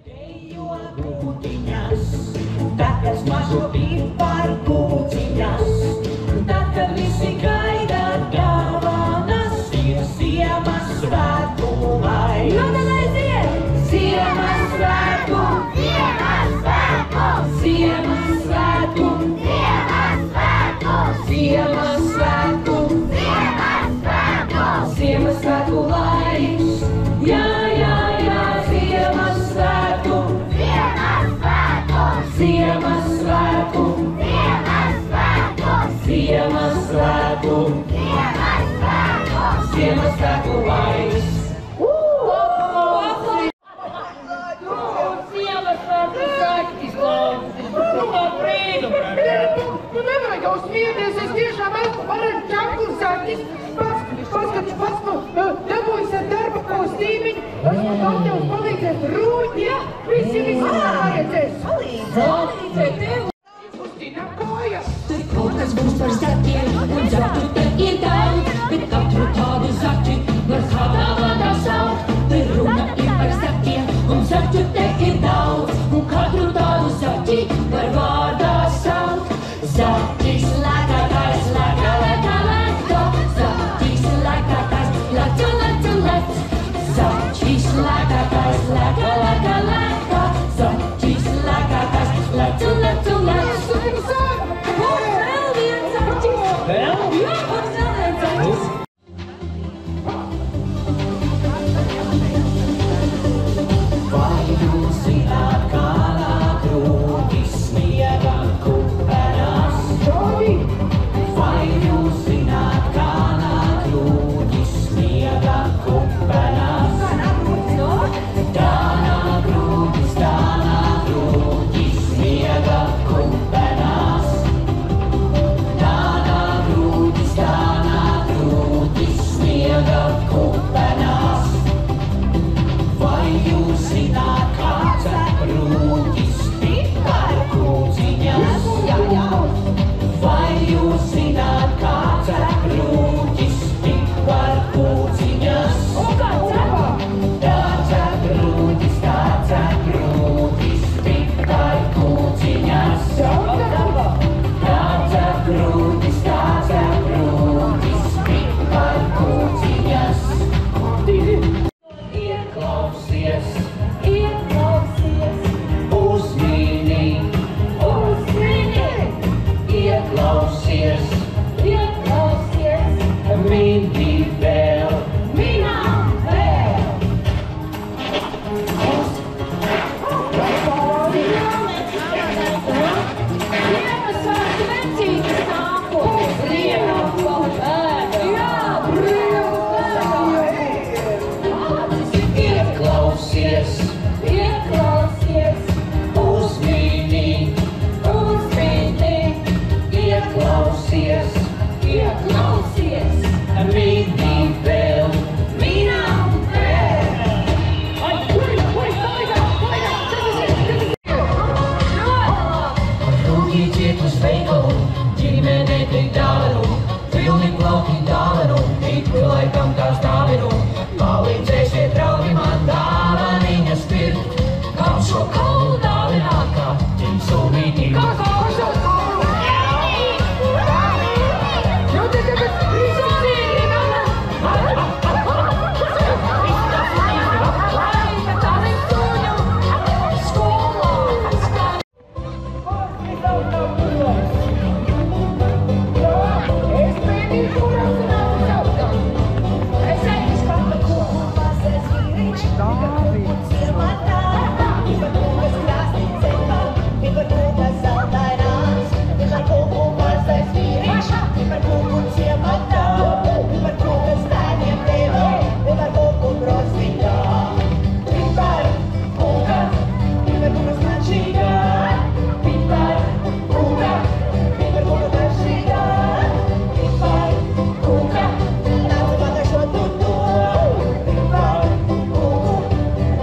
Dejo kūciņas, tad, kas mažo piparu kūciņas, tad, kad visi gaida dāvanas, ir Ziemassvētku laiks. Nu, tad aiziet! Ziemassvētku! Ziemassvētku! Ziemassvētku! Ziemassvētku! Ziemassvētku! Ziemassvētku! Ziemassvētku laiks! Jā, jā, jā, Ziemassvētku! Ziemassvētku! Ziemassvētku! Ziemassvētku! Ziemassvētku! Ziemassvētku! Ziemassvētku laiks! Nu nevajag jau smieties, es tiešām varu čaklu saktis. Pats dabūjis ar darba kostīmiņu, esmu gatavs palīdzēt rūķi, visi vajadzēs. Palīdzēt tev! Uztinām kājas. Tur kaut kas būs par zaķiem, un zaķu te ir daudz, bet katru tādu zaķi var kādā vārdā saukt. Tur runa ir par zaķiem, un zaķu te ir daudz, un katru tādu zaķi var vārdā saukt. Zaķis lēkātājs, lēkā, lēkā, lēkā, zaķis lēkātājs, lēcu, lēcu, lēc. Zaķis lēkātājs, lēkā, lēkā, lēkā, zaķis lēkātājs, lēcu, lēcu, lēc. Būs vēl viens zaķis! Vēl? Jā, būs vēl viens zaķis! Vai jūs zināt, kā nāk rūķis sniega kupenās? Vai jūs zināt, kā nāk rūķis sniega kupenās? Tā nāk rūķis sniega kupenās. Tā nāk rūķis sniega kupenās. Vai jūs zināt, kā cep rūķis piparu kūciņas? Jā, jā. Vai jūs zināt, kā cep rūķis piparu kūciņas? Un kā cep? Tā cep rūķis piparu kūciņas. Tā cep rūķis piparu kūciņas. Ieklausies, Ieklausies! uzmini, Uzmini! ieklausies, Ieklausies! mini vēl. Minām vēl! Ziemassvētku vecītis nākot! Brīvā ēda! Jā, brīvā ēda! Ieklausies, Ieklausies! uzmini, Uzmini! ieklausies, Ieklausies! mini vēl. Minām vēl! Rūķi ciet uz veikalu, ģimene tik dāvanu, pilni plauki dāvanu, ik laikam tās dāvinu. Palīdzēsiet draugi man dāvaniņas pirkt, kam šo kaulu dāvināt, kā tīsumītī.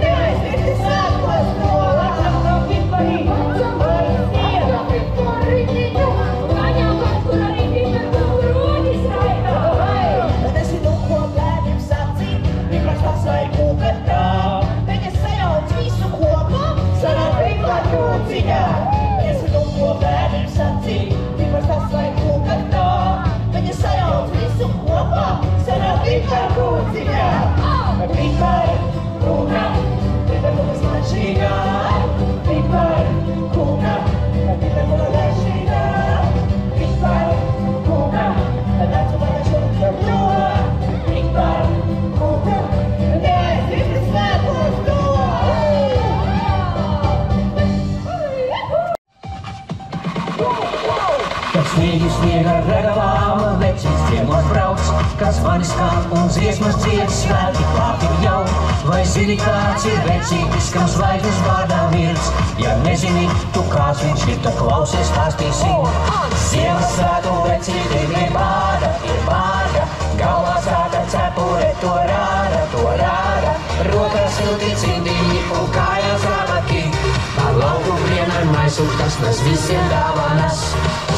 Neaizmirsti akcija. Pipar, kūka, pipar smaržīgā. Pipar, kūka, pipar garšīgā. Pipar, kūka, nāc pagašot par to. Pipar, kūka, nē, visi svētkos to. Kad sniegi sniega regalām, vecīs ciemos brauc, kas manis kā un dziesmas dzied, svētki klāti jau. Vai zini, kāds ir vecītis, kam zvaigznes vārdā mirds? Ja nezini, tu kāds viņš ir, tad klausies stāstīsim. Ziemassvētku vecītim ir bāda, galvā sāta cepure, to rāda, rokās silti cindīņi un kājās rabaki. Par lauku vienai maisu, kas mēs visiem dāvanas.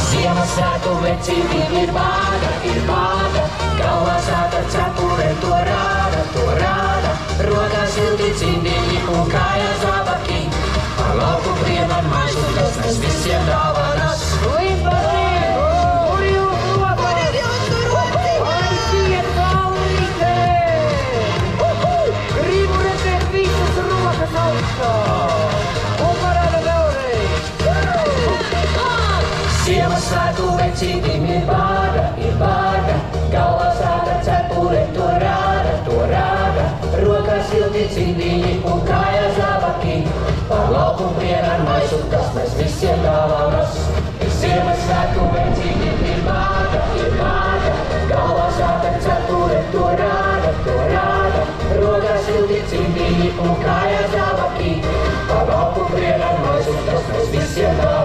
Ziemassvētku vecītim ir bāda, galvā sāta cepure, to rāda, rokās silti cindīņi un kājās rabaki. Par lauku vienai maisu, kas mēs visiem dāvanas. Ziemassvētku vecītim ir bāda, galvā sāta cepure, to rāda, rokās silti cindīņi un kājās rabaki. Par lauku vienai maisu, kas mēs visiem dāvanas. Ziemassvētku vecītim ir bāda, galvā sāta cepure, to rāda, rokās silti cindīņi un kājās rabaki. Par lauku vienai maisu, kas mēs visiem dāvanas.